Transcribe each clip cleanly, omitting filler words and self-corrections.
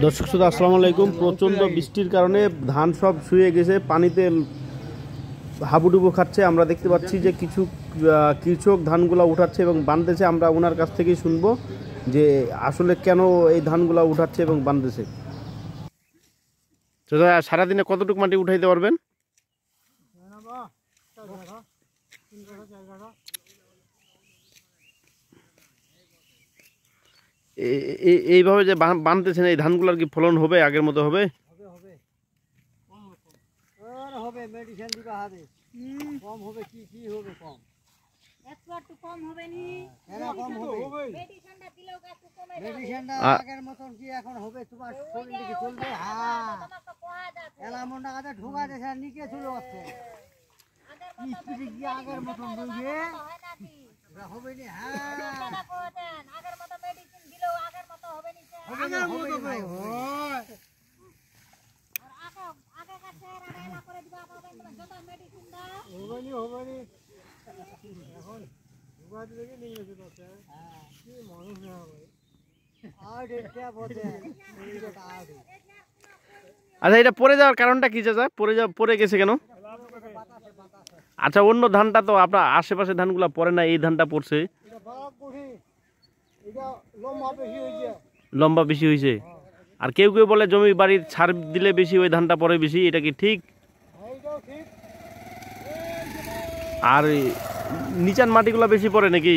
দর্শক শ্রোতা আসসালামু আলাইকুম। প্রচণ্ড বৃষ্টির কারণে ধান সব শুয়ে গেছে, পানিতে হাবুডুবু খাচ্ছে। আমরা দেখতে পাচ্ছি যে কিছু কৃষক ধানগুলা উঠাচ্ছে এবং বাঁধতেছে। আমরা ওনার কাছ থেকেই শুনবো যে আসলে কেন এই ধানগুলা উঠাচ্ছে এবং বাঁধতেছে। তো সারাদিনে কতটুকু মাটি উঠাইতে পারবেন? এইভাবে যে বাঁধতেছেন, এই ধানগুলোর কি ফলন হবে, আগের মতো হবে? মেডিসিন দিবা হবে কম হবে কি হবে কম একটু কম হবে নি এরা কম হবে মেডিসিনটা দিলেও একটু কমে যাবে মেডিসিনটা আগের মতন কি এখন হবে তোমার শরীর কি চলবে হ্যাঁ তোমাকে কোয়া যাচ্ছে এলা মন্ডা কাছে ঢোকা দেছে নিকে চলে আসছে আগের মতন কি আগের মতন বলবে হয় নাকি হবে নি হ্যাঁ কেন কোতেন আগের মত মেডিসিন দিলেও আগের মত হবে নি আগের মত ভাই হয় আচ্ছা, এটা পড়ে যাওয়ার কারণটা কি চাচা? পড়ে গেছে কেন? আচ্ছা, অন্য ধানটা তো আপনার আশেপাশে ধানগুলা পড়ে না, এই ধানটা পড়ছে, লম্বা বেশি হয়েছে। আর কেউ কেউ বলে জমি বাড়ির ছাড় দিলে বেশি ওই ধানটা পড়ে বেশি, এটা কি ঠিক? আর নিচান মাটিগুলা বেশি পড়ে নাকি?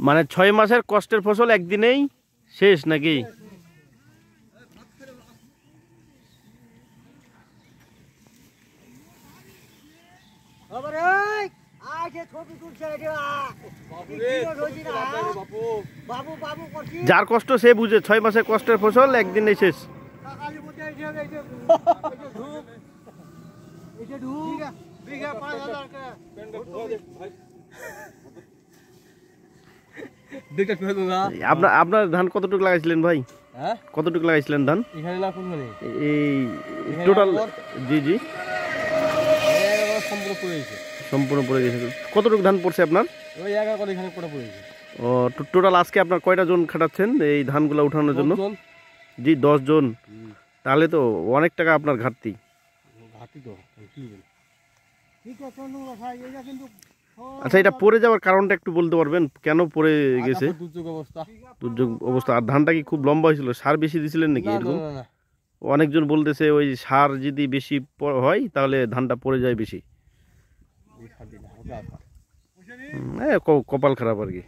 মানে 6 মাসের কষ্টের ফসল একদিনেই শেষ নাকি? যার কষ্ট সে বুঝে, 6 মাসের কষ্টের ফসল একদিনেই শেষ। আপনার ধান কতটুকু লাগাইছিলেন ভাই? কতটুকু লাগাইছিলেন ধান? এই টোটাল জি জি সম্পূর্ণ পড়ে গেছে। কতটুকু ধান পড়ছে আপনার? ও, টোটাল আজকে আপনার কয়টা জন খাটাচ্ছেন এই ধানগুলো উঠানোর জন্য? জি 10 জন। তাহলে তো অনেক টাকা আপনার ঘাটতি। আচ্ছা, এটা পড়ে যাওয়ার কারণটা একটু বলতে পারবেন, কেন পড়ে গেছে? দুর্যোগ অবস্থা। আর ধানটা কি খুব লম্বা হয়েছিল? সার বেশি দিয়েছিলেন নাকি এরকম? অনেকজন বলতেছে ওই সার যদি বেশি হয় তাহলে ধানটা পড়ে যায় বেশি। কপাল খারাপ আর কি।